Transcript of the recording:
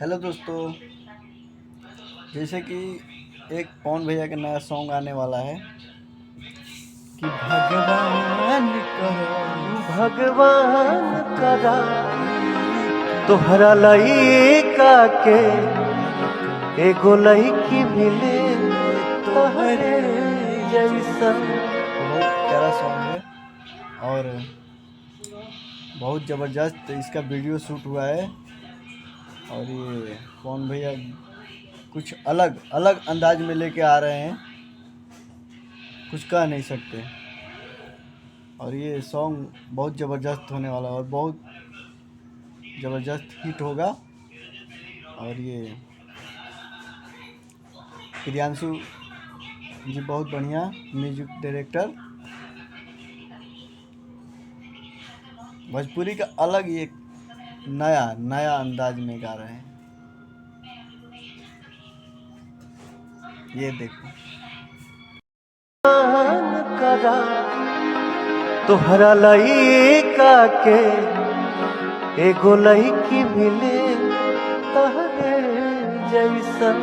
Hello दोस्तों, जैसे कि एक पवन भैया का नया सॉन्ग आने वाला है कि भगवान करो भगवान करा तोहरा लइका के एगो लइकी मिले तहरे जैसन। बहुत प्यारा सॉन्ग है और बहुत ज़बरदस्त इसका वीडियो शूट हुआ है। और ये पवन भैया कुछ अलग अलग अंदाज में लेके आ रहे हैं, कुछ कह नहीं सकते। और ये सॉन्ग बहुत ज़बरदस्त होने वाला है और बहुत ज़बरदस्त हिट होगा। और ये प्रियांशु जी बहुत बढ़िया म्यूजिक डायरेक्टर, भोजपुरी का अलग ही एक नया नया अंदाज में गा रहे हैं। ये देखो करा तोहरा लइका के एगो लइकी मिले तहरे जैसन।